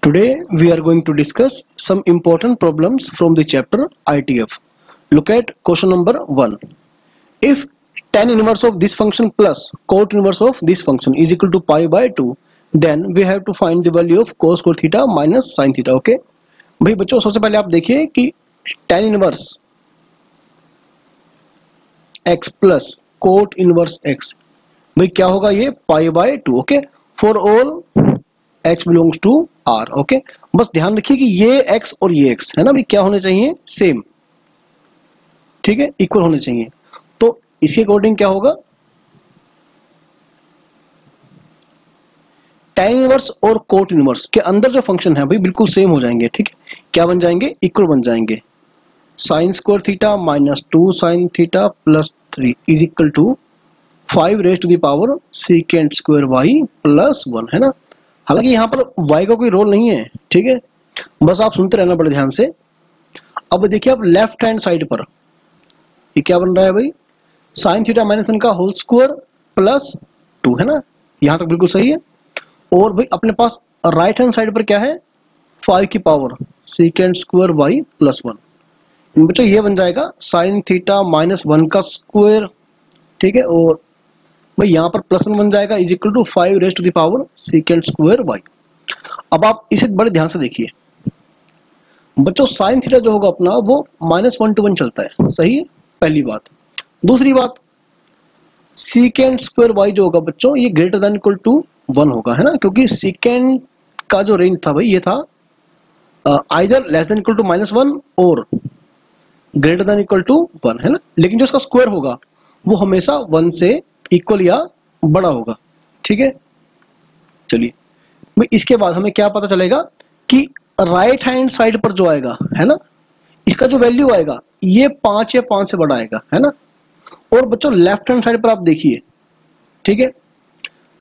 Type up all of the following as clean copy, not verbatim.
Today we are going to discuss some important problems from the chapter ITF. Look at question number 1. If tan inverse of this function plus cot inverse of this function is equal to pi by 2, then we have to find the value of cos square theta minus sin theta. Okay भाई बच्चों, सबसे पहले आप देखिए कि tan inverse x plus cot inverse x भाई क्या होगा, ये pi by 2. Okay, for all x belongs to r. Okay, बस ध्यान रखिए कि ये x और ये x है ना भाई, क्या होने चाहिए, सेम. ठीक है, इक्वल होने चाहिए. तो इसके अकॉर्डिंग क्या होगा, tan इनवर्स और कोट इनवर्स के अंदर जो फंक्शन है भाई बिल्कुल सेम हो जाएंगे. ठीक है, क्या बन जाएंगे, इक्वल बन जाएंगे. Sine square theta minus 2 sine theta plus 3 is equal to 5 raise to the power second square y plus 1 है ना. हालांकि यहाँ पर y का कोई रोल नहीं है. ठीक है, बस आप सुनते रहना बड़े ध्यान से. अब देखिए आप लेफ्ट हैंड साइड पर ये क्या बन रहा है भाई, साइन थीटा माइनस 1 का होल स्क्वायर प्लस 2 है ना, यहाँ तक बिल्कुल सही है. और भाई अपने पास राइट हैंड साइड पर क्या है, 5 की power second square y plus 1. बच्चों ये बन जाएगा साइन थीटा माइनस 1 का स्क्वायर. ठीक है, और भाई यहाँ पर प्लस 1 बन जाएगा is equal to 5 raise to the power second square y. अब आप इसे बड़े ध्यान से देखिए बच्चों, साइन थीटा जो होगा अपना वो -1 to 1 चलता है. सही है, पहली बात. दूसरी बात, सेकेंड स्क्वायर y जो होगा बच्चों ये ग्रेटर देन इक्वल टू 1 होगा है ना, क्योंकि सेकेंड का जो रेंज था भाई ये था either less than equal to -1 और ग्रेटर देन इक्वल टू 1 है ना. लेकिन जो इसका स्क्वायर होगा वो हमेशा 1 से इक्वल या बड़ा होगा. ठीक है, चलिए भाई इसके बाद हमें क्या पता चलेगा कि राइट हैंड साइड पर जो आएगा है ना, इसका जो वैल्यू आएगा ये 5 या 5 से बड़ा आएगा है ना. और बच्चों लेफ्ट हैंड साइड पर आप देखिए, ठीक है,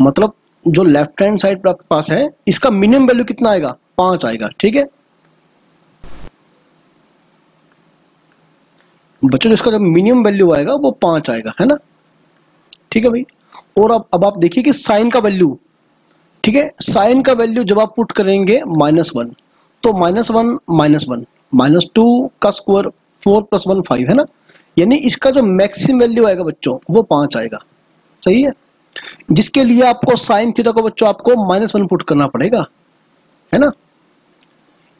मतलब जो लेफ्ट हैंड साइड पर आपके पास है इसका मिनिमम वैल्यू कितना आएगा, 5 आएगा. ठीक है बच्चों, जिसका जब मिनिमम वैल्यू आएगा वो 5 आएगा है ना. ठीक है भाई, और अब आप देखिए कि साइन का वैल्यू, ठीक है, साइन का वैल्यू जब आप पुट करेंगे -1 तो -1 -2 का स्क्वायर 4 + 1 5 है ना, यानी इसका जो मैक्सिमम वैल्यू आएगा बच्चों वो 5 आएगा. सही है, जिसके लिए आपको साइन थीटा को बच्चों आपको -1 पुट करना पड़ेगा है ना.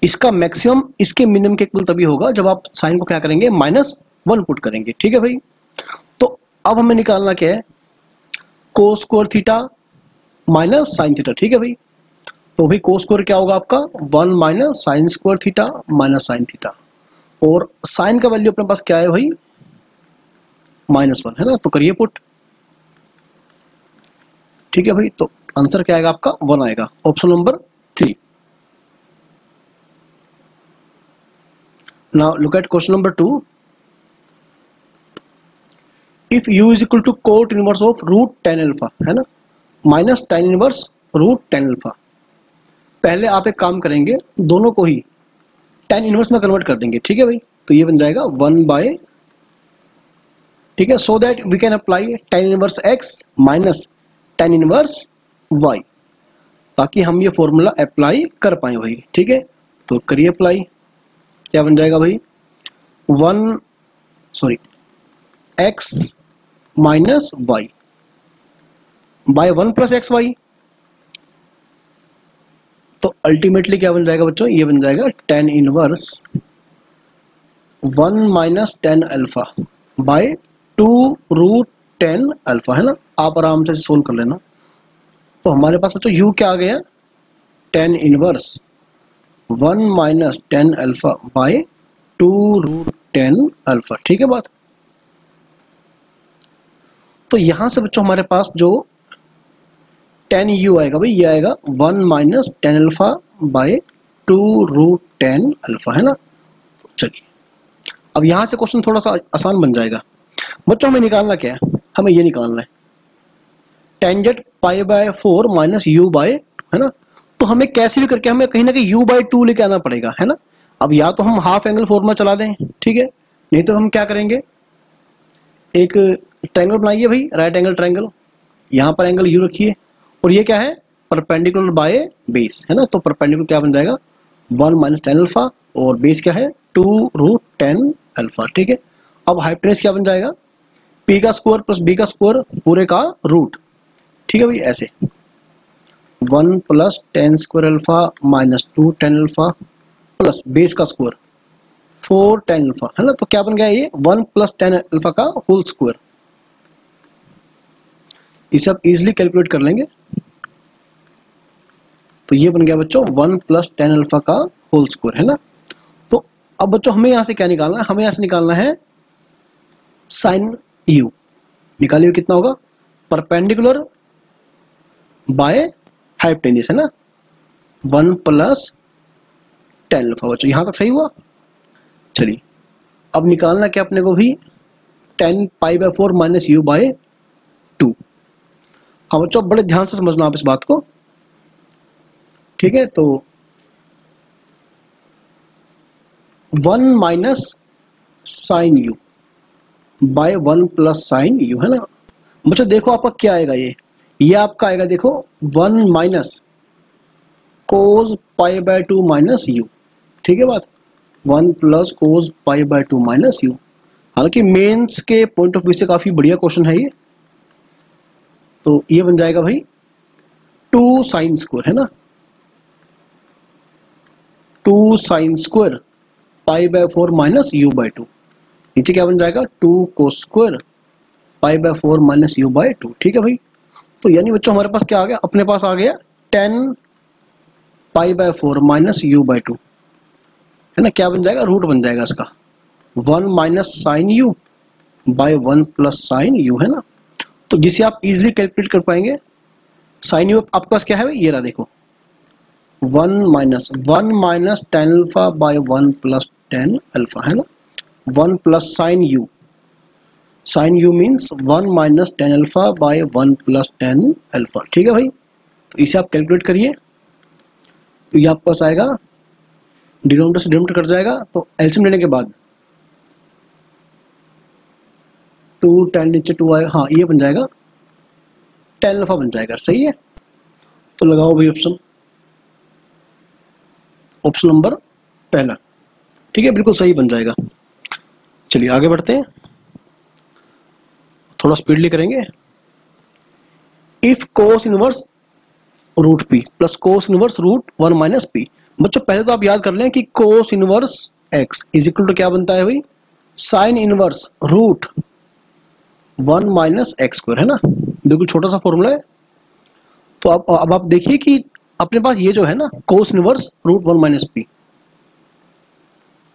इसका मैक्सिमम इसके मिनिमम के इक्वल तभी होगा जब आप साइन को क्या करेंगे, -1 पुट करेंगे. ठीक है भाई, तो अब हमें निकालना क्या है, cos square theta minus sine theta. ठीक है भाई, तो भाई कोस स्क्वायर क्या होगा आपका 1 minus sine square theta minus sine theta, और साइन का वैल्यू अपने पास क्या है भाई -1 है ना, तो करिए पुट. ठीक है भाई, तो आंसर क्या आएगा आपका 1 आएगा, option number 3. Now look at question number 2. If u is equal to cot inverse of root tan alpha है ना minus tan inverse root tan alpha, पहले आप एक काम करेंगे, दोनों को ही tan इनवर्स में कन्वर्ट कर देंगे. ठीक है भाई, तो ये बन जाएगा 1 बाय, ठीक है, so that we can apply tan inverse x minus tan inverse y, ताकि हम ये फॉर्मूला अप्लाई कर पाए भाई. ठीक है, तो करिए अप्लाई. क्या बन जाएगा भाई, x minus y by 1 + xy, तो अल्टीमेटली क्या बन जाएगा बच्चों, ये बन जाएगा tan inverse 1 minus tan alpha by 2 root tan alpha है ना. आप आराम से सोल्व कर लेना. तो हमारे पास बच्चों u क्या आ गया, tan inverse 1 minus tan alpha by 2 root tan alpha. ठीक है बात. तो यहां से बच्चों हमारे पास जो tan u आएगा भाई, ये आएगा 1 minus tan alpha by 2 root tan alpha है ना. चलिए अब यहां से क्वेश्चन थोड़ा सा आसान बन जाएगा बच्चों. हमें निकालना क्या है, हमें ये निकालना है टेंजेंट π/4 माइनस u बाय है ना. तो हमें कैसे भी करके हमें कहीं ना कहीं u/2 लेके आना पड़ेगा है ना. अब या तो हम हाफ एंगल फॉर्मूला चला दें, ठीक है, नहीं तो हम क्या करेंगे, एक ट्रायंगल बनाइए भाई, राइट एंगल ट्रायंगल, यहाँ पर एंगल u रखिए, और ये क्या है परपेंडिकुलर बाय बेस, है ना। तो परपेंडिकुलर क्या बन जाएगा 1 माइनस टेन अल्फा, और बेस क्या है 2√10 अल्फा, ठीक है। अब हाइपोटेनस क्या बन जाएगा p का स्क्वायर प्लस b का स्क्वायर पूरे का रूट, ठीक है भाई। ऐसे 1 plus 10 square alpha minus 2 10 alpha plus base का स्क्वायर 4 10 अल्फा, है ना। तो क्या बन गया ये 1 प्लस 10 अल्फा का होल स्क्वायर। इसे आप इजिली कैलकुलेट कर लेंगे। तो ये बन गया बच्चों 1 प्लस 10 अल्फा का होल स्क्वायर, है ना। तो अब बच्चों हमें यहां से क्या निकालना है, हमें यहां से निकालना है साइन यू। निकालिए कितना होगा परपेंडिकुलर बाय हाइपोटेन्यूज, है ना। 1 प्लस 10 अल्फा बच्चों, यहां तक सही हुआ। चलिए अब निकालना क्या अपने को भी 10 pi by 4 minus u by 2। हाँ बच्चों बड़े ध्यान से समझना आप इस बात को, ठीक है। तो 1 minus sine u by 1 plus sine u, है ना। बच्चों देखो आपका क्या आएगा, ये आपका आएगा देखो 1 minus cos pi by 2 minus you, ठीक है बात। 1 plus cos pi by 2 minus you. हालांकि मेंस के पॉइंट ऑफ व्यू से काफी बढ़िया क्वेश्चन है ये। तो ये बन जाएगा भाई 2 साइन स्क्वायर, है ना। 2 sine square pi by 4 minus u by 2। नीचे क्या बन जाएगा 2 cos square pi by 4 minus u by 2, ठीक है भाई। तो यानी बच्चों हमारे पास क्या आ गया, अपने पास आ गया 10 pi by 4 minus u by 2, है ना। क्या बन जाएगा रूट बन जाएगा इसका 1 minus sine u by 1 plus sine u, है ना। तो जिसे आप इजिली कैलकुलेट कर पाएंगे। साइन यू आपके पास क्या है भाई, ये रहा देखो 1 minus 10 alpha by 1 plus 10 alpha, है ना। 1 plus sine you means 1 minus 10 alpha by 1 plus 10 alpha, ठीक है भाई। तो इसे आप कैलकुलेट करिए। तो ये आपके पास आएगा डिनोमिनेटर से डिनोमिनेटर कट जाएगा, तो एलसीएम लेने के बाद 2 10 नीचे 2 आएगा, हाँ ये बन जाएगा 10 अल्फा बन जाएगा, सही है। तो लगाओ भाई ऑप्शन नंबर पहला, ठीक है बिल्कुल सही बन जाएगा। चलिए आगे बढ़ते हैं, थोड़ा स्पीडली करेंगे। If cos inverse root p plus cos inverse root 1 minus p. बच्चों पहले तो आप याद कर लें कि cos inverse x is equal to क्या बनता है भाई sine inverse root 1 minus x square, है ना। बिल्कुल छोटा सा फॉर्मूला है। तो अब आप देखिए कि अपने पास ये जो है ना cos inverse root 1 minus p,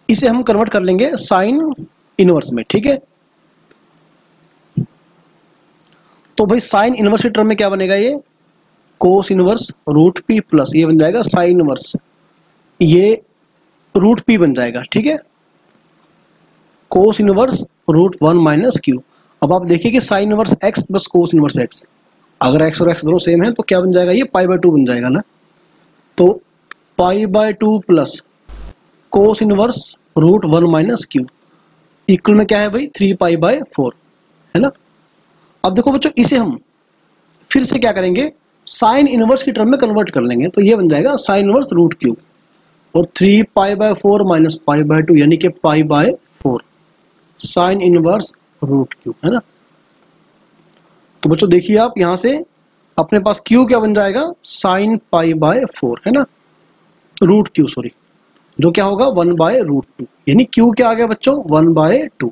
इसे हम कन्वर्ट कर लेंगे साइन इनवर्स में, ठीक है। तो भाई साइन इनवर्स के टर्म में क्या बनेगा, ये cos inverse root p plus ये बन जाएगा साइन इनवर्स ये रूट पी बन जाएगा, ठीक है। Cos inverse root 1 minus q. अब आप देखिए कि sine inverse x plus cos inverse x, अगर एक्स और एक्स दोनों सेम है तो क्या बन जाएगा, ये पाई बाय 2 बन जाएगा ना। तो pi by 2 plus cos inverse root 1 minus q equal में क्या है भाई 3 पाई बाय 4, है ना। अब देखो बच्चों इसे हम फिर से क्या करेंगे साइन इनवर्स की टर्म में कन्वर्ट कर लेंगे। तो ये बन जाएगा साइन इनवर्स रूट क्यू और 3 pi by 4 minus pi by 2 यानी कि pi by 4 sine inverse root q, है ना। तो बच्चों देखिए आप यहां से अपने पास क्यू क्या बन जाएगा साइन पाई बाय 4, है ना, रूट क्यू सॉरी, जो क्या होगा 1 बाय रूट 2, यानी क्यू क्या आ गया बच्चों 1 बाय 2,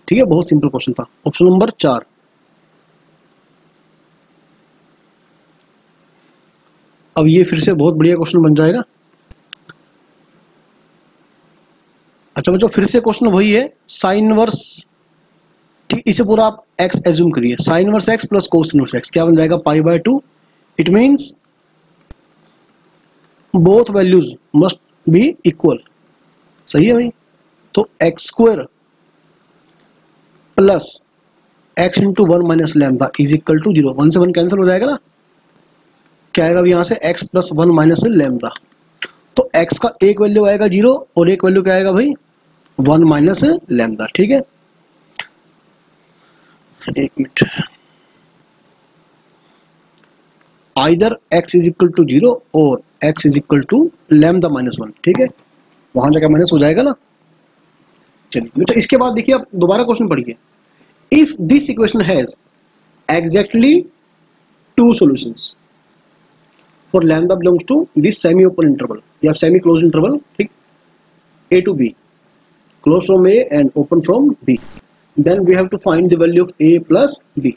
ठीक है। बहुत सिंपल क्वेश्चन था। Option number 4। अब ये फिर से बहुत बढ़िया क्वेश्चन बन जाएगा। अच्छा बच्चों फिर से क्वेश्चन वही है साइन इनवर्स, ठीक, इसे पूरा आप एक्स एज्यूम करिए sine inverse x plus cos inverse x क्या बन जाएगा pi by 2। It means both values must be equal, सही है भाई। तो x square plus x into 1 minus lambda is equal to 0। 1 से 1 कैंसिल हो जाएगा ना, क्या आएगा यहां से x प्लस 1 माइनस लैम्डा। तो x का एक वैल्यू आएगा 0 और एक वैल्यू क्या आएगा भाई 1 माइनस लैम्डा, ठीक है। एक minute, either x is equal to 0 और x is equal to lambda minus 1, ठीक है, वहां जाकर माइनस हो जाएगा ना। चलिए बेटा इसके बाद देखिए आप दोबारा क्वेश्चन पढ़िए। If this equation has exactly two solutions for lambda belongs to this semi open interval या सेमी क्लोज इंटरवल, ठीक, a to b, closed from a and open from b, then we have to find the value of a plus b।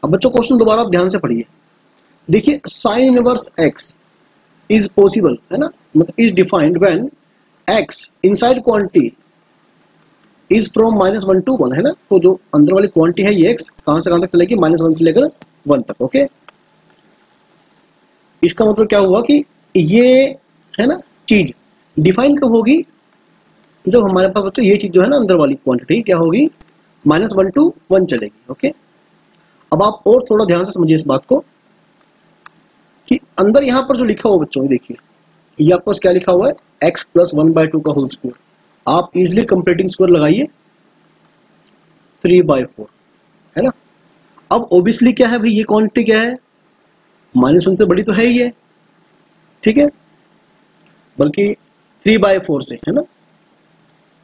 अब बच्चों question दोबारा आप ध्यान से पढ़िए। देखिए sign inverse x is possible, है ना, मतलब is defined when x inside quantity is from -1 to 1, है ना। तो जो अंदर वाली क्वांटिटी है ये x कहां से कहां तक चलेगी, -1 से लेकर 1 तक, ओके। इसका मतलब क्या हुआ कि ये है ना चीज डिफाइन कब होगी, जब हमारे पास बच्चों ये चीज जो है ना अंदर वाली क्वांटिटी क्या होगी, -1 to 1 चलेगी, ओके। अब आप और थोड़ा ध्यान से समझिए इस बात को कि अंदर यहां पर जो लिखा हुआ बच्चों देखिए, ये आपको क्या लिखा हुआ है, x + 1/2 का होल स्क्वायर। आप इजिली कंप्लीटिंग स्क्वायर लगाइए 3/4, है ना। अब ऑब्वियसली क्या है भाई, ये क्वांटिटी क्या है, -1 से बड़ी तो है ही है, ठीक है, बल्कि 3/4 से, है ना,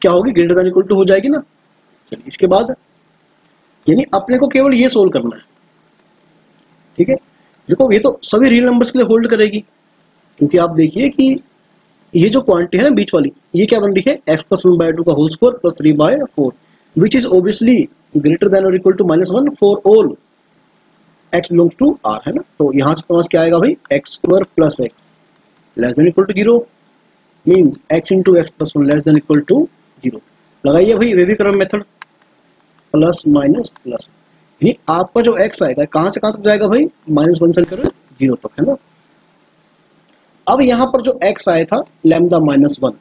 क्या होगी, ग्रेटर देन इक्वल टू हो जाएगी ना। चलिए इसके बाद यानी अपने को केवल ये सोल्व करना है, ठीक है। देखो ये तो सभी रियल नंबर्स के लिए होल्ड करेगी, क्योंकि आप देखिए कि ये जो क्वांटिटी है ना बीच वाली, ये क्या बन रही है, x + 1/2 का whole square plus 3/4, which is obviously greater than और equal to -1 for all x belongs to r, है ना। तो यहां से पास क्या आएगा भाई, x² + x less than equal to 0 means x × x + 1 less than equal to 0। लगाइए भाई wavy curve method, plus minus plus, यानी आपका जो x आएगा कहां से कहां तक जाएगा भाई, -1 से लेकर 0 तक, है ना। अब यहां पर जो x आया था लैम्डा -1,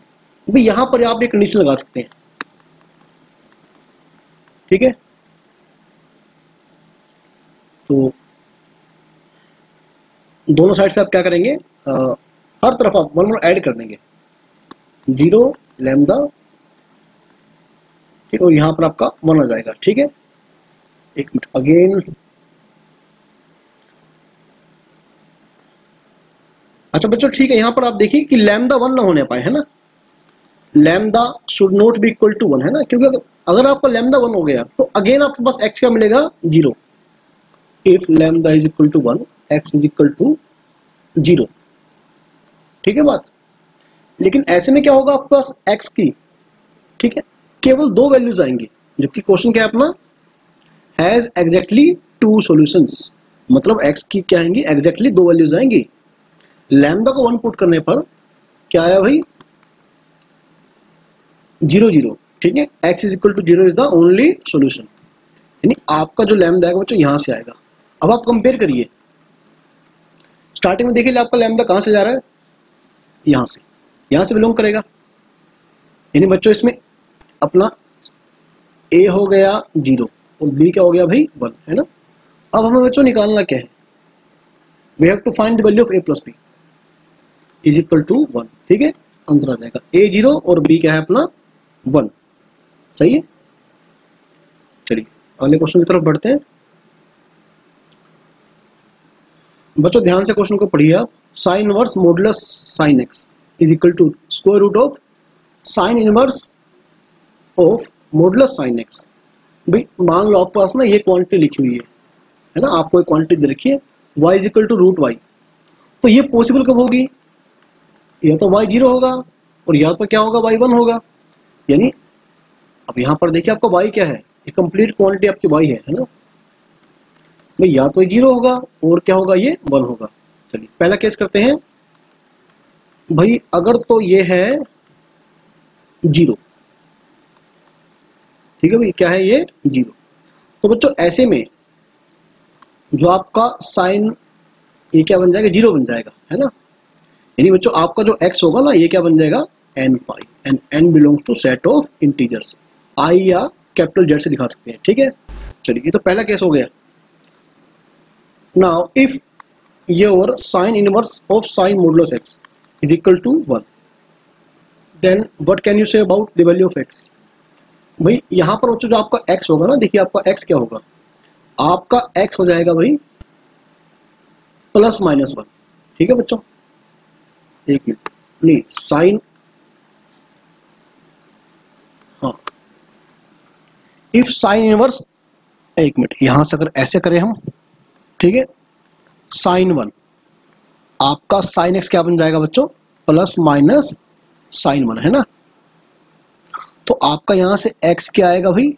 भाई यहां पर आप एक कंडीशन लगा सकते हैं, ठीक है। तो दोनों साइड से आप क्या करेंगे, हर तरफ आप 1 और ऐड कर देंगे, 0 लैम्डा, ठीक, और यहां पर आपका 1 आ जाएगा, ठीक है। एक मिनट अगेन, अच्छा बच्चों ठीक है, यहां पर आप देखिए कि लैम्डा 1 ना होने पाए, है ना, lambda should not be equal to 1, है ना, क्योंकि अगर आपका लैम्डा 1 हो गया तो अगेन आपके पास x क्या मिलेगा, 0। If lambda is equal to 1 x is equal to 0, ठीक है बात। लेकिन ऐसे में क्या होगा आपके पास x की, ठीक है, केवल 2 वैल्यूज आएंगी, जबकि क्वेश्चन क्या है अपना, हैज एग्जैक्टली 2 सॉल्यूशंस, मतलब x की क्या आएंगी, एग्जैक्टली 2 वैल्यूज आएंगी। लैम्डा को 1 पुट करने पर क्या आया भाई, 0 0, ठीक है, x is equal to 0 is the only solution, यानी आपका जो लैम्डा आएगा बच्चों यहां से आएगा। अब आप कंपेयर करिए, स्टार्टिंग में देखिए आपका लैम्डा कहां से जा रहा है, यहां से बिलोंग करेगा, यानी बच्चों इसमें अपना a हो गया 0 और b क्या हो गया भाई 1, है ना। अब हमें बच्चों निकालना क्या है, we have to find the value of a + b is equal to 1, ठीक है, आंसर आ जाएगा a 0 और b क्या है अपना 1, सही है। चलिए अगले क्वेश्चन की तरफ बढ़ते हैं बच्चों, ध्यान से क्वेश्चन को पढ़िए आप। Sine inverse modulus sine x is equal to square root of sine inverse of modulus sine x। भाई मान लो आपके पास ना ये क्वांटिटी लिखी हुई है ना, आपको एक क्वांटिटी दे रखी है y is equal to √y, तो ये पॉसिबल कब होगी, या तो y 0 होगा और या तो क्या होगा y 1 होगा, यानी अब यहां पर देखिए आपका y क्या है, ये कंप्लीट क्वांटिटी आपकी y है ना, भाई या तो 0 होगा और क्या होगा, ये 1 होगा। चलिए पहला केस करते हैं भाई, अगर तो ये है 0, ठीक है भाई, क्या है ये 0, तो बच्चों ऐसे में जो आपका साइन ये क्या बन जाएगा, 0 बन जाएगा, है ना। यानी बच्चों आपका जो x होगा ना ये क्या बन जाएगा, n pi, and n belongs to set of integers, i या कैपिटल Z से दिखा सकते हैं, ठीक है। चलिए ये तो पहला केस हो गया। Now if your sine inverse of sine modulus x is equal to 1, then what can you say about the value of x। भाई यहां पर बच्चों जो आपका x होगा ना, देखिए आपका x क्या होगा, आपका x हो जाएगा भाई प्लस माइनस वन। ठीक है बच्चों, एक मिनट, नहीं साइन, हाँ इफ साइन इनवर्स, एक मिनट, यहां से अगर ऐसे करें हम, ठीक है, साइन वन, आपका साइन एक्स क्या बन जाएगा बच्चों, प्लस माइनस साइन वन, है ना। तो आपका यहां से एक्स क्या आएगा भाई,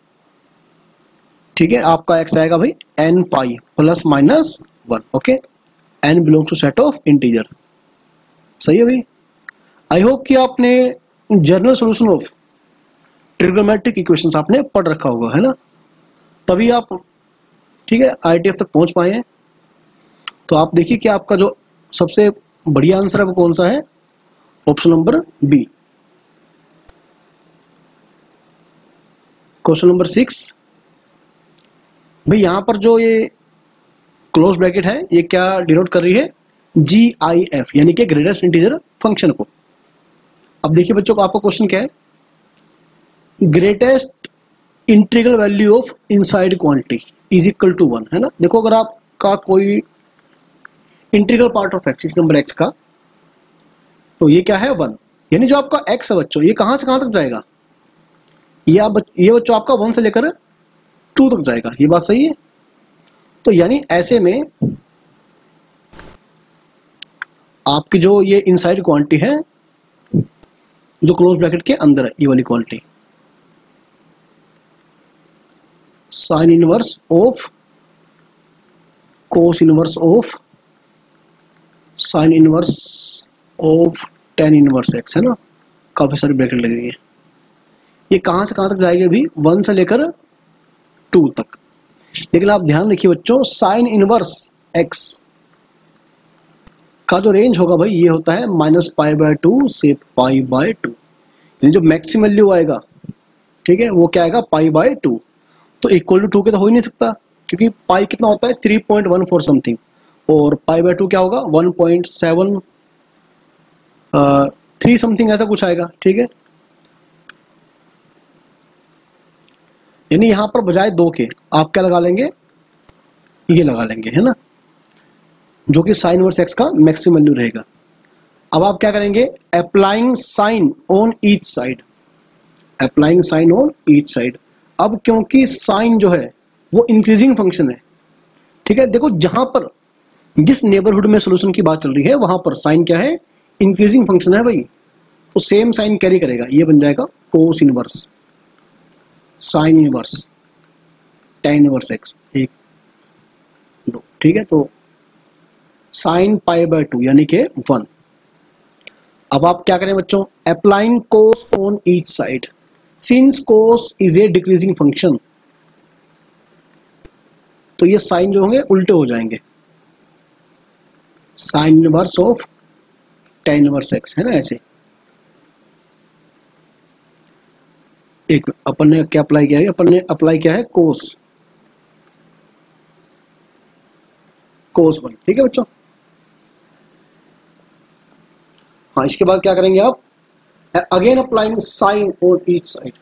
ठीक है, आपका एक्स आएगा भाई n pi plus minus one. Okay, n belongs to set of integer. सही है भाई। आई होप कि आपने general solution of trigonometric equations आपने पढ़ रखा होगा, है ना, तभी आप, ठीक है, आईटीएफ तक पहुंच पाए हैं। तो आप देखिए कि आपका जो सबसे बढ़िया आंसर है वो कौन सा है, option number B. Question number 6 भाई, यहां पर जो ये क्लोज ब्रैकेट है ये क्या डिनोट कर रही है, GIF, यानी कि ग्रेटेस्ट इंटीजर फंक्शन को। अब देखिए बच्चों को आपका क्वेश्चन क्या है, greatest integral value of inside quantity is equal to 1, है ना। देखो अगर आपका कोई इंटीग्रल पार्ट ऑफ एक्स, इस नंबर एक्स का, तो ये क्या है 1, यानी जो आपका एक्स है बच्चों, ये कहां से कहां तक जाएगा, ये बच्चों आपका 1 से लेकर 2 तक जाएगा। ये बात सही है। तो यानी ऐसे में आपकी जो ये इनसाइड क्वांटिटी है जो क्लोज ब्रैकेट के अंदर है, ये वाली quantity, sign inverse of cos inverse of sine inverse of ten inverse x, है ना, काफी सारी ब्रैकेट लगी हुई है। ये कहां से कहां तक जाएगी अभी, 1 से लेकर 2 तक। लेकिन आप ध्यान रखिए बच्चों, साइन इनवर्स एक्स का जो रेंज होगा भाई ये होता है -π/2 से π/2, यानी जो मैक्सिमम वैल्यू आएगा, ठीक है, वो क्या आएगा π/2। तो इक्वल टू 2 के तो हो ही नहीं सकता, क्योंकि पाई कितना होता है 3.14 समथिंग, और π/2 क्या होगा 1.73 समथिंग, ऐसा कुछ आएगा। ठीक है, यानी यहां पर बजाय 2 के आप क्या लगा लेंगे, ये लगा लेंगे, है ना, जो कि साइन इनवर्स एक्स का मैक्सिमम वैल्यू रहेगा। अब आप क्या करेंगे, applying sine on each side, applying sine on each side. अब क्योंकि साइन जो है वो इंक्रीजिंग फंक्शन है, ठीक है, देखो जहां पर जिस नेबरहुड में सोल्यूशन की बात चल रही है वहां पर साइन क्या है, इंक्रीजिंग फंक्शन है भाई, तो सेम साइन कैरी करेगा, ये बन जाएगा cos inverse sine inverse tan inverse x, 1 2, ठीक है, तो साइन π/2 यानी कि 1। अब आप क्या करें बच्चों, applying cos on each side, since cos is a decreasing function, तो ये साइन जो होंगे उल्टे हो जाएंगे, sign inverse of ten inverse x, है ना, ऐसे। एक अपन ने क्या अप्लाई किया है, अपन ने अप्लाई किया है कोस 1, ठीक है बच्चों। हाँ, इसके बाद क्या करेंगे आप, again applying sine on each side,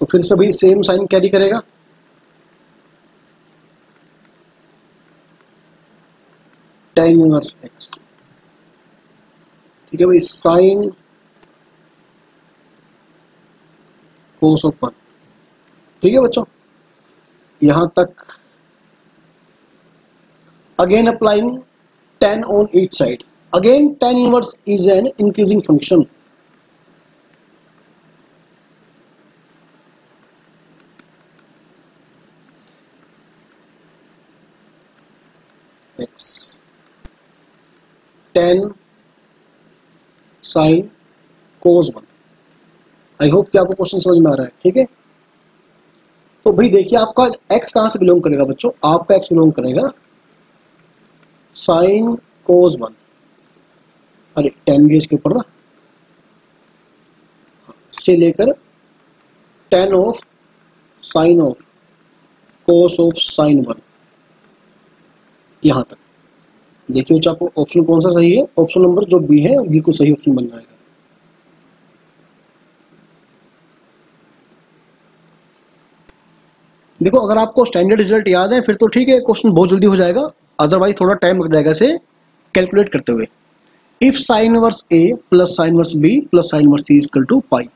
तो फिर से भी सेम साइन कैरी करेगा, टेन इनवर्स एक्स, ठीक है भाई, साइन कोस ऑफ 1, ठीक है बच्चों, यहां तक। Again applying ten on each side, again tan inverse is an increasing function, x 10 sine cos 1। I hope कि आपको क्वेश्चन समझ में आ रहा है, ठीक है। तो भाई देखिए आपका x कहां से बिलोंग करेगा बच्चों, आपका x बिलोंग करेगा साइन कोस 1, अरे 10 भी इसके ऊपर ना, से लेकर 10 of sine of cos of sine 1, यहां तक। देखिए बच्चों आपको ऑप्शन कौन सा सही है, ऑप्शन नंबर जो बी है बिल्कुल सही ऑप्शन बन जाएगा। देखो अगर आपको स्टैंडर्ड रिजल्ट याद है फिर तो ठीक है, क्वेश्चन बहुत जल्दी हो जाएगा, अदरवाइज थोड़ा टाइम लग जाएगा इसे कैलकुलेट करते हुए। If sine inverse a plus sine inverse b plus sine inverse c is equal to pi,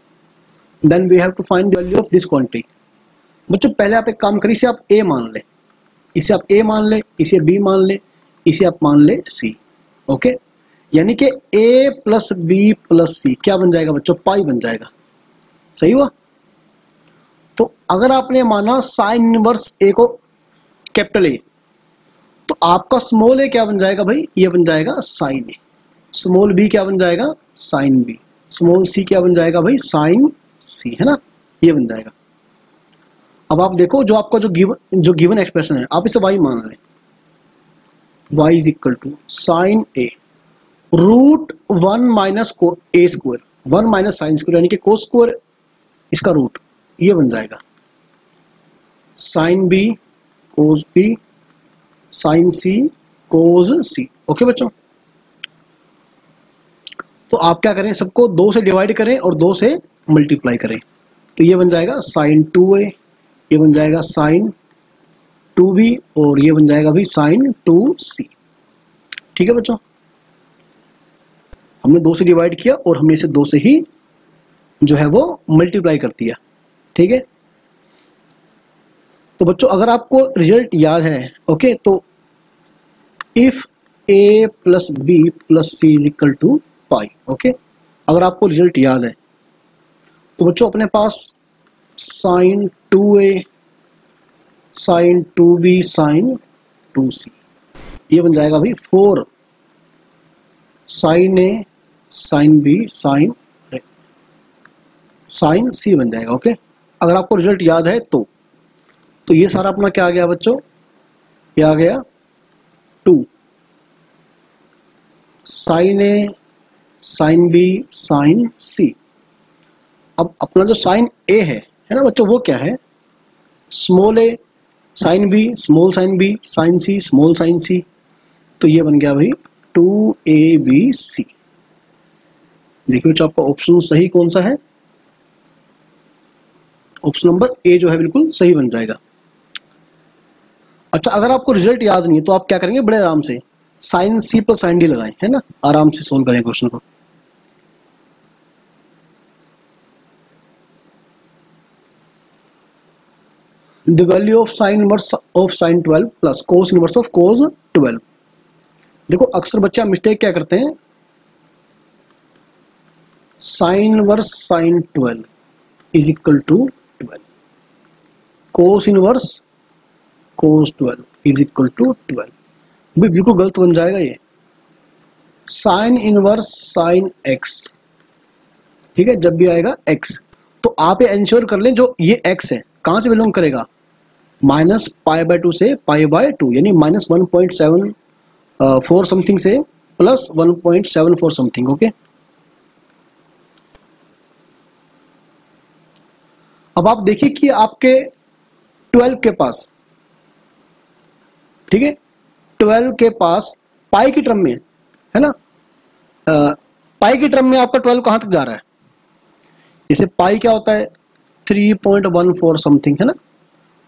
then we have to find the value of this quantity. बच्चों पहले आप एक काम करिए, इसे आप ए मान ले, इसे आप ए मान ले, इसे बी मान ले, इसे आप मान ले सी। ओके, यानी कि ए प्लस बी प्लस सी क्या बन जाएगा बच्चों, पाई बन जाएगा। सही हुआ। तो अगर आपने माना साइन इनवर्स ए को कैपिटल ए, तो आपका स्मॉल ए क्या बन जाएगा भाई, ये बन जाएगा साइन ए। स्मॉल बी क्या बन जाएगा, साइन बी। स्मॉल सी क्या बन जाएगा भाई, साइन सी, है ना, ये बन जाएगा। अब आप देखो जो आपका जो गिवन एक्सप्रेशन है, आप इसे y मान लें, y is equal to sine A root 1 minus A square, 1 minus sine square यानी कि कोस स्क्वायर, इसका रूट, ये बन जाएगा sine B cos B sine C cos C. Okay बच्चों, तो आप क्या करें, सबको 2 से डिवाइड करें और 2 से मल्टीप्लाई करें, तो ये बन जाएगा साइन 2a, ये बन जाएगा साइन 2b और ये बन जाएगा भी साइन 2c। ठीक है बच्चों, हमने 2 से डिवाइड किया और हमने इसे 2 से ही जो है वो मल्टीप्लाई कर दिया। ठीक है, तो बच्चों अगर आपको रिजल्ट याद है, ओके, तो if a plus b plus c is equal to pi. Okay, अगर आपको रिजल्ट याद है तो बच्चों अपने पास sign 2a sign 2b sign 2c, ये बन जाएगा भाई 4 साइन ए साइन बी साइन सी बन जाएगा। ओके, अगर आपको रिजल्ट याद है तो ये सारा अपना क्या आ गया बच्चों, ये आ गया 2 साइन ए साइन बी साइन सी। अब अपना जो साइन ए है ना बच्चों, वो क्या है, small a sine b small sine b sine c small sine c, तो ये बन गया भाई 2abc। देखिए बच्चों आपका ऑप्शन सही कौन सा है, ऑप्शन नंबर ए जो है बिल्कुल सही बन जाएगा। अच्छा, अगर आपको रिजल्ट याद नहीं है तो आप क्या करेंगे, बड़े आराम से sine c plus sine d लगाएं, है ना, आराम से सोल्व करें क्वेश्चन को। The value of sin inverse of sin 12 plus cos inverse of cos 12। देखो अक्सर बच्चे मिस्टेक क्या करते हैं, sin inverse sin 12 is equal to 12, cos inverse cos 12 is equal to 12। भी बिल्कुल गलत बन जाएगा ये। sin inverse sin x, ठीक है, जब भी आएगा x तो आप ये इंश्योर कर लें जो ये x है कहां से बिलोंग करेगा, माइनस पाई बाय 2 से पाई बाय 2, यानी माइनस 1.74 समथिंग से प्लस 1.74 समथिंग। ओके, अब आप देखिए कि आपके 12 के पास, ठीक है, 12 के पास पाई की टर्म में है ना, पाई की टर्म में आपका 12 कहां तक जा रहा है, जैसे पाई क्या होता है 3.14 समथिंग, है ना,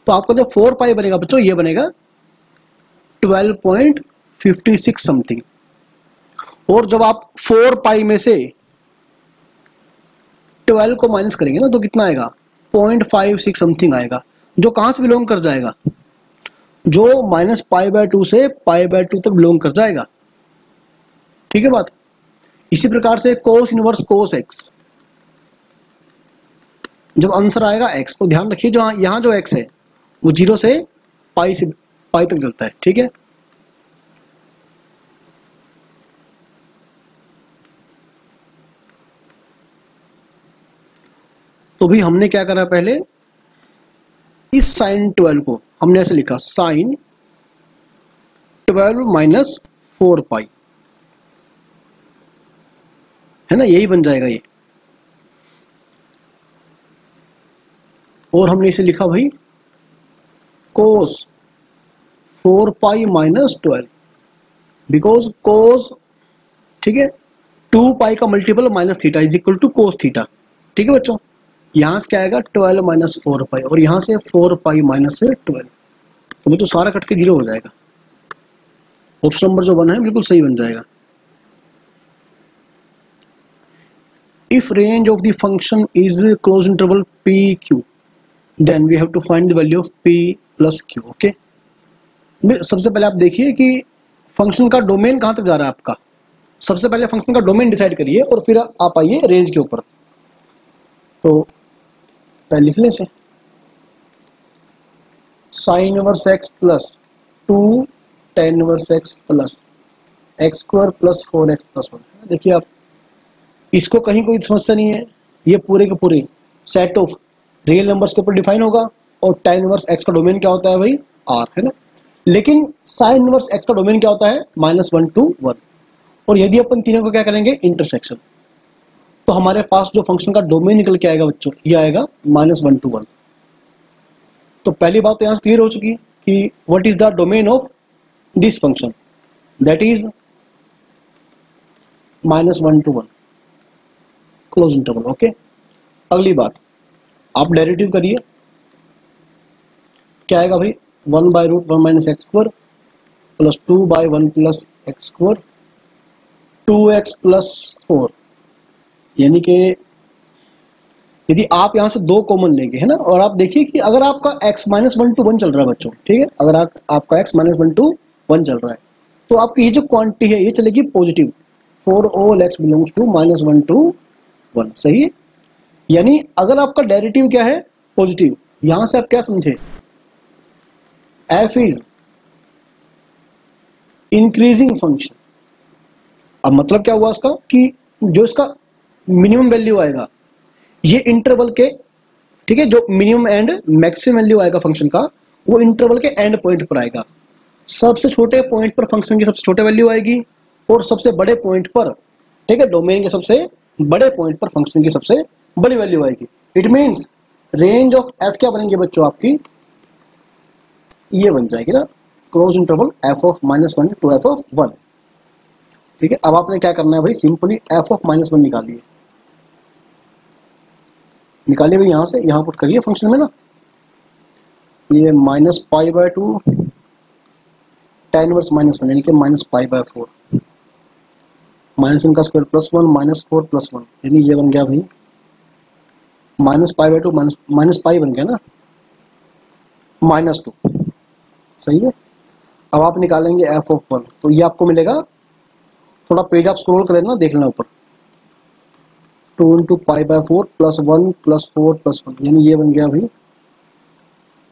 तो आपका जो 4 पाई बनेगा बच्चों ये बनेगा 12.56 समथिंग। और जब आप 4 पाई में से 12 को माइनस करेंगे ना तो कितना आएगा, 0.56 समथिंग आएगा, जो कहां से बिलोंग कर जाएगा, जो माइनस पाई बाय 2 से पाई बाय 2 तक बिलोंग कर जाएगा। ठीक है बात। इसी प्रकार से कोस इनवर्स कोस एक्स, जब आंसर आएगा x तो ध्यान रखिए जो यहां जो x है वो 0 से पाई तक चलता है। ठीक है, तो भी हमने क्या करा, पहले इस साइन 12 को हमने ऐसे लिखा साइन 12 माइनस 4 पाई, है ना, यही बन जाएगा ये। और हमने इसे लिखा भाई कोस 4 पाई माइनस 12, बिकॉज कोस, ठीक है, 2 पाई का multiple minus theta is equal to cos theta. ठीक है बच्चों, यहाँ से क्या आएगा 12 माइनस 4 पाई, और यहाँ से 4 पाई माइनस 12, तो तो सारा कट के 0 हो जाएगा। ऑप्शन नंबर जो 1 है बिल्कुल सही बन जाएगा। If range of the function is close interval p q then we have to find the value of p plus q. Okay, सबसे पहले आप देखिए कि फंक्शन का डोमेन कहां तक जा रहा है आपका। सबसे पहले फंक्शन का डोमेन डिसाइड करिए और फिर आप आइए रेंज के ऊपर। तो पहले लिख लें से sign inverse x plus 2 tan inverse x plus x square plus 4x plus 1। देखिए आप, इसको कहीं कोई समस्या नहीं है, ये पूरे के पूरे सेट ऑफ रियल नंबर्स के ऊपर डिफाइन होगा। और tan इनवर्स एक्स का डोमेन क्या होता है भाई, r, है ना। लेकिन साइन इनवर्स एक्स का डोमेन क्या होता है, -1 to 1। और यदि अपन तीनों को क्या करेंगे, इंटरसेक्शन, तो हमारे पास जो फंक्शन का डोमेन निकल के आएगा बच्चों, ये आएगा -1 to 1। तो पहली बात तो यहाँ से क्लियर हो चुकी कि what is the domain of this function, that is -1 to 1 close interval. Okay, अगली बात आप डेरिवेटिव करिए, क्या आएगा भाई, 1/√1 minus x square plus 2/1 plus x square 2x plus 4। यानी कि यदि आप यहां से 2 कॉमन लेंगे, है ना, और आप देखिए कि अगर आपका x -1 to 1 चल रहा है बच्चों, ठीक है, अगर आपका x -1 to 1 चल रहा है, तो आपकी ये जो क्वांटिटी है ये चलेगी positive, for all x belongs to -1 to 1। सही है, यानी अगर आपका डेरिवेटिव क्या है, पॉजिटिव, यहां से आप क्या समझे, f इज इंक्रीजिंग फंक्शन। अब मतलब क्या हुआ इसका कि जो इसका मिनिमम वैल्यू आएगा ये इंटरवल के, ठीक है, जो मिनिमम एंड मैक्सिमम वैल्यू आएगा फंक्शन का, वो इंटरवल के एंड पॉइंट पर आएगा। सबसे छोटे पॉइंट पर फंक्शन की सबसे छोटे वैल्यू आएगी, और सबसे बड़े पॉइंट पर, ठीक है, डोमेन के सबसे बड़े पॉइंट पर फंक्शन की सबसे बड़ी वैल्यू आएगी। It means range of F क्या बनेंगे बच्चों, आपकी ये बन जाएगी ना, close interval f of -1 to f of 1। ठीक है, अब आपने क्या करना है भाई, सिंपली f of -1 निकालिए भाई, यहां से यहां पुट करिए फंक्शन में ना, ये -π/2 tan इनवर्स -1 यानी कि -π/4 -1 का स्क्वायर +1 -4 +1, यानी ये बन गया भाई -π/2 -π बन गया ना, -2। सही है, अब आप निकालेंगे f of 1, तो ये आपको मिलेगा, थोड़ा पेज आप स्क्रॉल करें ना, देख लेना ऊपर, 2 × π/4 +1 +4 +1, यानी ये बन गया भाई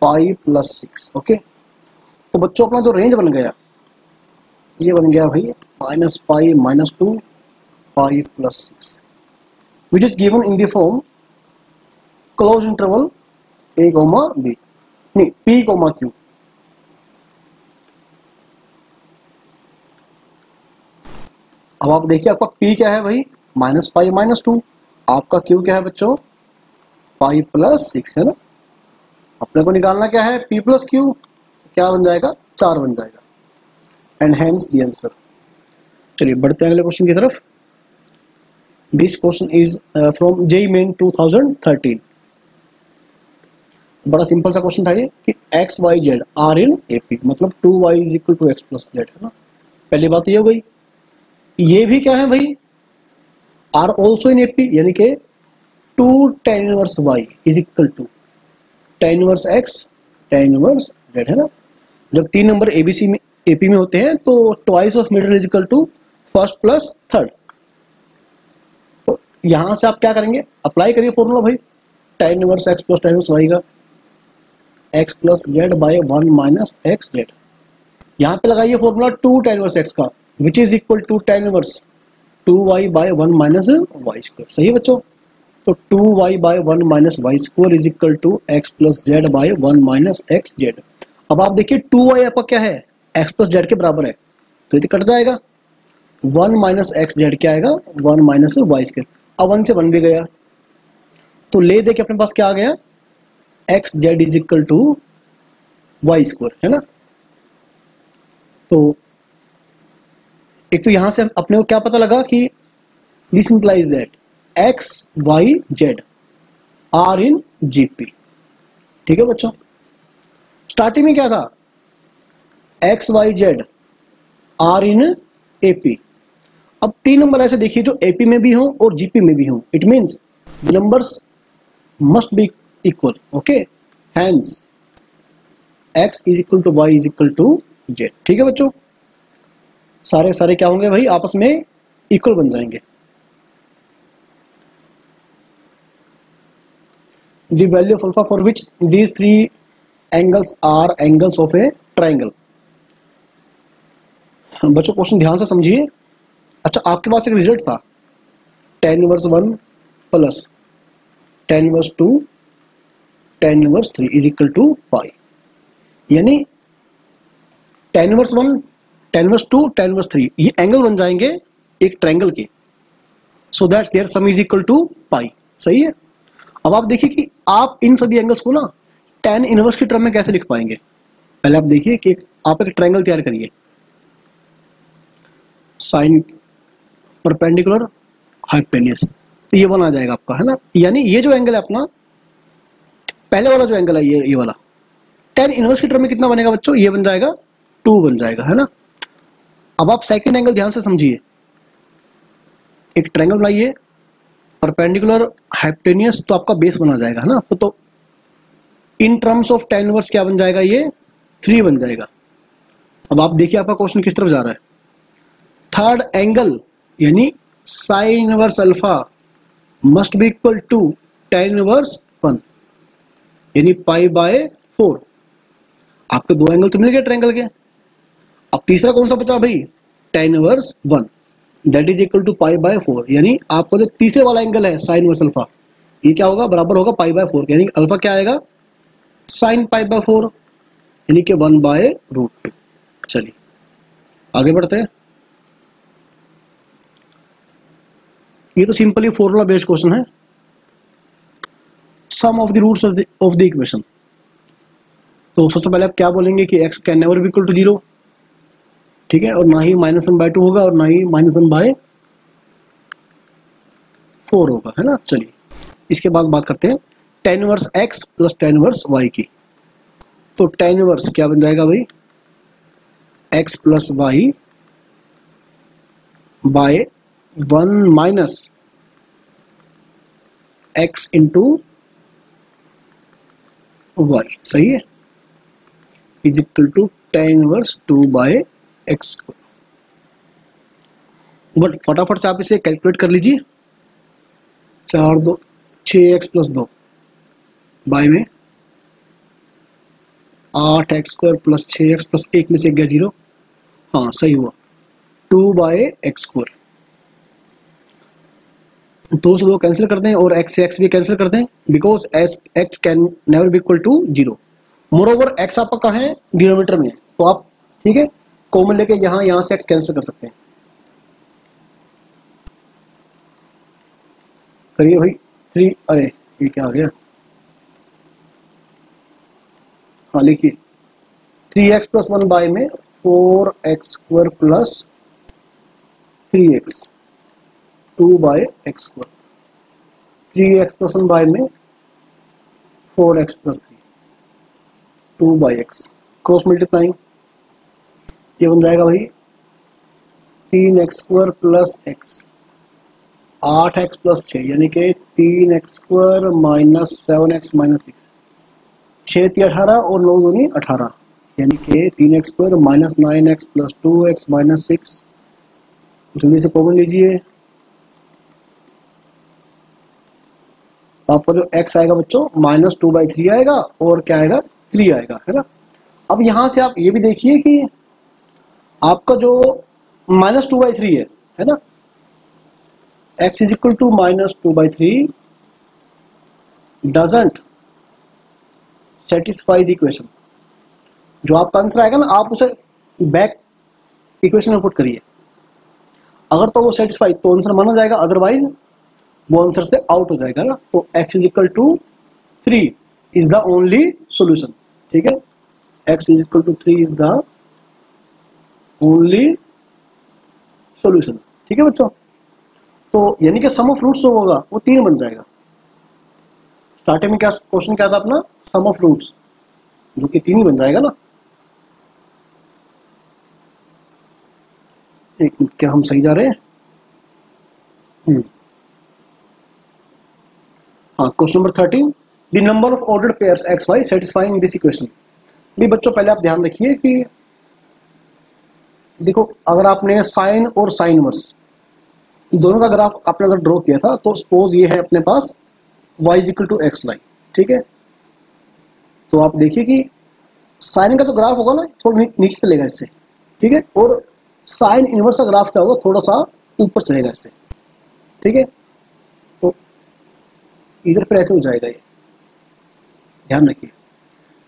π +6। ओके, तो बच्चों अपना जो रेंज बन गया, ये बन गया भाई -π -2 π +6, which is given in the form close interval a, b, नहीं p, q। अब आप देखिए आपका p क्या है भाई, -π -2, आपका q क्या है बच्चों, π +6, है ना। अपने को निकालना क्या है, p + q, क्या बन जाएगा, 4 बन जाएगा, एंड हेंस द आंसर। चलिए बढ़ते हैं अगले क्वेश्चन की तरफ। This question is from JEE Main 2013। बड़ा सिंपल सा क्वेश्चन था ये कि x y z are in AP, मतलब 2y = x + z, है ना। पहली बात ये हो गई, ये भी क्या है भाई, आर ऑल्सो इन AP, यानी कि 2 tan inverse y = tan inverse x tan inverse z, है ना। जब 3 नंबर ABC में AP में होते हैं तो twice of middle = first plus third. तो यहां से आप क्या करेंगे, अप्लाई करिए फॉर्मूला भाई, tan inverse x + tan inverse y का x + z/1 - xz। यहाँ पे लगाइए फॉर्मूला 2 tan इनवर्स x का, which is equal to tan inverse 2y/1 - y²। सही है बच्चों, तो 2y/1 - y² is equal to x + z/1 - xz। अब आप देखिए 2y आपका क्या है, x + z के बराबर है, तो ये कट जाएगा, 1 - xz क्या आएगा, 1 - y²। अब 1 से 1 भी गया, तो ले दे के अपने पास क्या आ गया, xz is equal to y², है ना। तो एक तो यहां से अपने को क्या पता लगा कि this implies that x y z are in GP. ठीक है बच्चों, स्टार्टिंग में क्या था, x y z are in AP. अब 3 नंबर ऐसे देखिए जो एपी में भी हो और जीपी में भी हो, it means the numbers must be equal. Okay, hence x is equal to y is equal to z. ठीक है बच्चों, सारे सारे क्या होंगे भाई, आपस में इक्वल बन जाएंगे। The value of alpha for which these 3 angles are angles of a triangle. बच्चों क्वेश्चन ध्यान से समझिए। अच्छा, आपके पास एक रिजल्ट था tan inverse 1 plus tan inverse 2 tan inverse 3 is equal to pi, यानी tan inverse 1 tan inverse 2 tan inverse 3 ये एंगल बन जाएंगे एक ट्रायंगल के, so that their sum is equal to pi. सही है। अब आप देखिए कि आप इन सभी एंगल्स को ना tan इनवर्स की टर्म में कैसे लिख पाएंगे। पहले आप देखिए कि आप एक ट्रायंगल तैयार करिए, साइन परपेंडिकुलर हाइपोटेन्यूज, तो ये बना जाएगा आपका, है ना। यानी ये जो एंगल है अपना पहले वाला जो एंगल है ये वाला, tan इनवर्स की टर्म में कितना बनेगा बच्चों, ये बन जाएगा 2 बन जाएगा, है ना। अब आप सेकंड एंगल ध्यान से समझिए, एक ट्रायंगल बनाइए परपेंडिकुलर हाइपोटेन्यूज, तो आपका बेस बना जाएगा, है ना। तो in terms of tan inverse क्या बन जाएगा, ये 3 बन जाएगा। अब आप देखिए आपका क्वेश्चन किस तरफ जा रहा है। थर्ड एंगल यानी sine inverse alpha must be equal to tan inverse 1 यानी पाई बाय 4। आपके 2 एंगल तो मिल गए ट्रायंगल के। अब तीसरा कौन सा बचा भाई, tan inverse 1 that is equal to pi by 4, यानी आपका जो तीसरे वाला एंगल है साइन इनवर्स अल्फा, ये क्या होगा, बराबर होगा पाई बाय 4, यानी अल्फा क्या आएगा, साइन पाई बाय 4 यानी कि 1 बाय रूट 2। चलिए आगे बढ़ते हैं। ये तो सिंपली फॉर्मूला बेस्ड क्वेश्चन है। Sum of the roots of the equation, तो सबसे पहले आप क्या बोलेंगे कि x can never be equal to 0, ठीक है, और ना ही -1/2 होगा और ना ही -1/4 होगा, है ना। चलिए इसके बाद बात करते हैं tan inverse x plus tan inverse y की। तो tan इनवर्स क्या बन जाएगा भाई, x plus y by 1 minus x into y, सही है, is equal to tan inverse 2 by x। But फटाफट से आप इसे कैलकुलेट कर लीजिए, 6x प्लस 2 बाय में 8x² प्लस 6x प्लस 1 में से गया 0, हाँ सही हुआ, 2 बाय x²। 2 से 2 कैंसिल कर दें और x से x भी कैंसिल कर दें, because x can never be equal to 0। Moreover x आपका कहाँ है, डिनोमिनेटर में, तो आप ठीक है कॉमन लेके यहाँ से x कैंसिल कर सकते हैं। करिए भाई 3, अरे ये क्या आ गया, हाँ लिखिए 3x प्लस 1 बाय में 4x² plus 3x 2 bye x², 3x plus 1 by में 4x plus 3 2 by x, cross multiplying, ये बन जाएगा भाई 3x² plus x 8x plus 6 यानी कि 3x² माइनस 7x माइनस 6, 6 3 18 और 9 दूनी 18 यानी कि 3x² minus 9x plus 2x minus 6। जल्दी से कॉमन लीजिए, आपका जो x आएगा बच्चों -2/3 आएगा और क्या आएगा 3 आएगा, है ना। अब यहां से आप ये भी देखिए कि आपका जो -2/3 है ना, x is equal to -2/3 doesn't satisfy the equation. जो आपका आंसर आएगा ना, आप उसे बैक इक्वेशन में पुट करिए, अगर तो वो सेटिस्फाई तो आंसर माना जाएगा, अदरवाइज वो आंसर से आउट हो जाएगा ना। तो x is equal to 3 is the only solution, ठीक है, x is equal to 3 is the only solution, ठीक है बच्चों। तो यानी कि सम ऑफ रूट्स जो होगा वो 3 बन जाएगा। स्टार्टिंग में क्या क्वेश्चन क्या था अपना, सम ऑफ रूट्स, जो कि 3 ही बन जाएगा ना। एक मिनट, क्या हम सही जा रहे हैं? हाँ, question number 13, the number of ordered pairs x y satisfying this equation. भी बच्चों पहले आप ध्यान रखिए कि देखो, अगर आपने साइन और साइन इनवर्स दोनों का ग्राफ आपने अगर ड्रॉ किया था, तो सपोज ये है अपने पास y is equal to x line, ठीक है। तो आप देखिए कि साइन का तो ग्राफ होगा ना थोड़ा नीचे चलेगा इससे, ठीक है, और साइन इनवर्स का ग्राफ क्या होगा, थोड़ा सा ऊपर चलेगा इससे, ठीक है। तो इधर पर ऐसे हो जाएगा, ये ध्यान रखिए,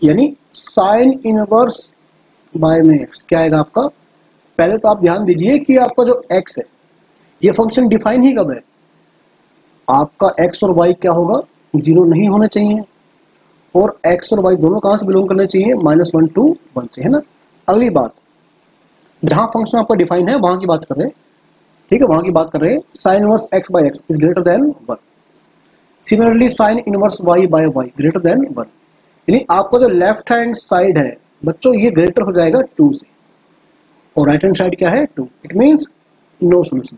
यानी साइन इनवर्स बाय में एक्स क्या आएगा आपका। पहले तो आप ध्यान दीजिए कि आपका जो x है, ये फंक्शन डिफाइन ही कब है, आपका x और y क्या होगा, 0 नहीं होना चाहिए, और x और y दोनों कहां से बिलोंग करने चाहिए, -1 to 1 से, है ना। अगली बात, जहां फंक्शन आपका डिफाइन है वहां की बात कर रहे हैं, ठीक है, वहां की बात कर रहे हैं, sine inverse x by x is greater than 1, similarly sine inverse y by y greater than 1, यानी आपका जो लेफ्ट हैंड साइड है बच्चों, ये ग्रेटर हो जाएगा 2 से, और राइट हैंड साइड क्या है 2, इट मींस नो सॉल्यूशन।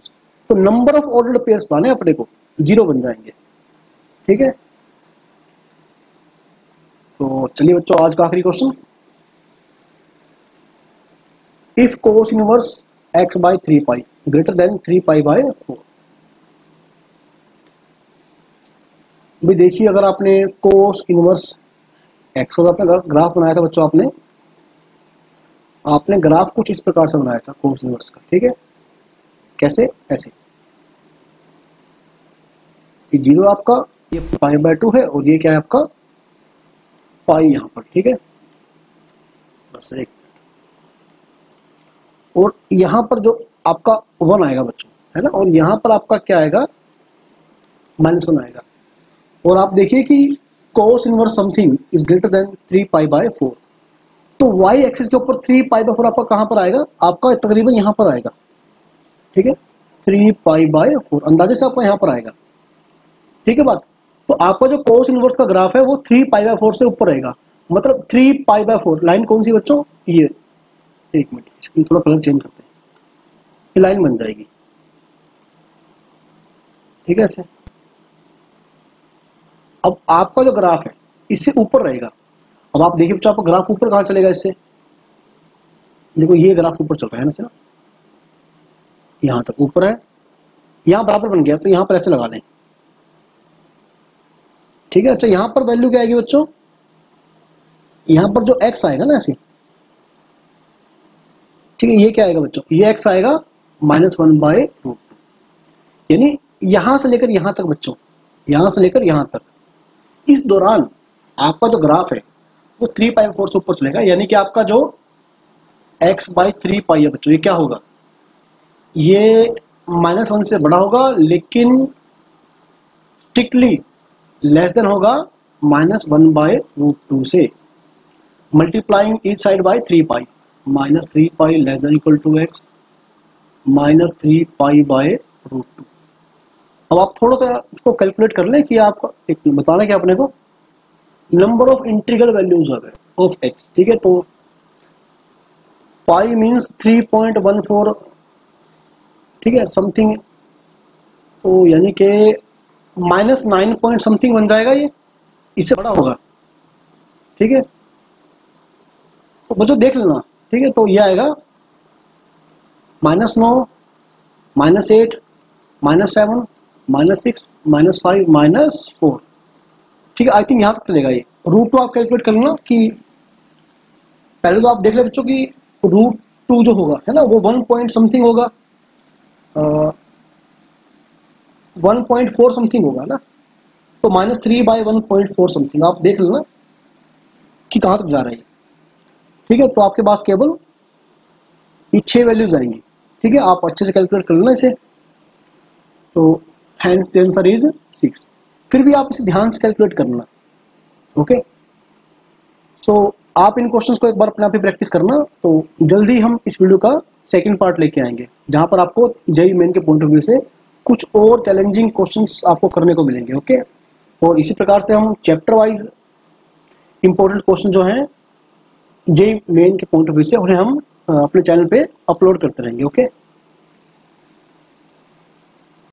तो नंबर ऑफ ऑर्डर्ड पेयर्स पाने अपने को 0 बन जाएंगे, ठीक है। तो चलिए बच्चों, आज का आखिरी question, if cos inverse x by 3 pi greater than 3 pi by 4। भी देखिए, अगर आपने कोस इनवर्स x का अपने ग्राफ बनाया था बच्चों, आपने ग्राफ कुछ इस प्रकार से बनाया था कोस इनवर्स का, ठीक है। कैसे, ऐसे, ये 0 आपका, ये पाई बाय 2 है, और ये क्या है आपका पाई यहां पर, ठीक है, बस एक, और यहां पर जो आपका 1 आएगा बच्चों, है ना, और यहां पर आपका क्या आएगा, -1 आएगा। और आप देखिए कि cos inverse something is greater than 3 pi by 4, तो y एक्सिस के ऊपर 3 पाई बाय 4 आपका कहां पर आएगा, आपका तकरीबन यहां पर आएगा, ठीक है, 3 पाई बाय 4 अंदाजे से आपका यहां पर आएगा, ठीक है बात। तो आपका जो कोस इनवर्स का ग्राफ है वो 3 पाई बाय 4 से ऊपर रहेगा, मतलब 3 पाई बाय 4 लाइन कौन सी बच्चों, ये, एक मिनट इसकी थोड़ा कलर चेंज करते हैं, ये लाइन बन जाएगी, ठीक है ऐसे। अब आपका जो ग्राफ है इससे ऊपर रहेगा। अब आप देखिए बच्चों, आपका ग्राफ ऊपर कहां चलेगा, इससे देखो, ये ग्राफ ऊपर चल रहा है ना सर, यहां तक ऊपर है, यहां बराबर बन गया, तो यहां पर ऐसे लगा लें, ठीक है। अच्छा, यहां पर वैल्यू क्या आएगी बच्चों, यहां पर जो x आएगा ना ऐसे, ठीक है, ये क्या आएगा बच्चों, ये x आएगा -1 बाय रूट, यानी यहां से लेकर यहां तक बच्चों, यहां से लेकर यहां तक, इस दौरान आपका जो ग्राफ है वो 3 पाई 4 से ऊपर चलेगा, यानी कि आपका जो x बाई 3 पाई है बच्चों, ये क्या होगा, ये -1 से बड़ा होगा, लेकिन स्ट्रिक्टली लेस देन होगा -1 बाय रूट 2 से, मल्टीप्लाइंग ईच साइड बाय 3 पाई, -3 pi less than equal to x -3 pi by root 2। अब आप थोड़ा सा इसको कैलकुलेट कर लें कि आपको एक बताना क्या अपने को, number of integral values of x, ठीक है। तो पाई मीन्स 3.14, ठीक है, समथिंग, तो यानी कि -9 पॉइंट समथिंग बन जाएगा, ये इससे बड़ा होगा, ठीक है। तो बच्चों देख लेना, ठीक है, तो ये आएगा -9, -8, -7, -6, -5, -4, ठीक है। आई थिंक यहां तक चलेगा ये। रूट 2 आप कैलकुलेट कर लेना कि पहले तो आप देख ले बच्चों कि रूट 2 जो होगा, है ना, वो 1 पॉइंट समथिंग होगा, 1.4 समथिंग होगा ना, तो -3 बाय 1.4 समथिंग, आप देख लेना कि कहां तक जा रहा है, ठीक है। तो आपके पास केवल ये 6 वैल्यूज आएंगी, ठीक है, आप अच्छे से कैलकुलेट कर लेना इसे। तो हैंस द आंसर इज 6, फिर भी आप इसे ध्यान से कैलकुलेट करना, ओके। सो आप इन क्वेश्चंस को एक बार अपने आप ही प्रैक्टिस करना, तो जल्दी हम इस वीडियो का सेकंड पार्ट लेके आएंगे, जहां पर आपको जेईई मेन के पॉइंट ऑफ व्यू से कुछ और चैलेंजिंग क्वेश्चंस आपको करने को मिलेंगे, ओके। और इसी प्रकार से हम चैप्टर वाइज इंपॉर्टेंट क्वेश्चन जो हैं जे मेन के पॉइंट ऑफ व्यू से उन्हें हम अपने चैनल पे अपलोड करते रहेंगे। ओके।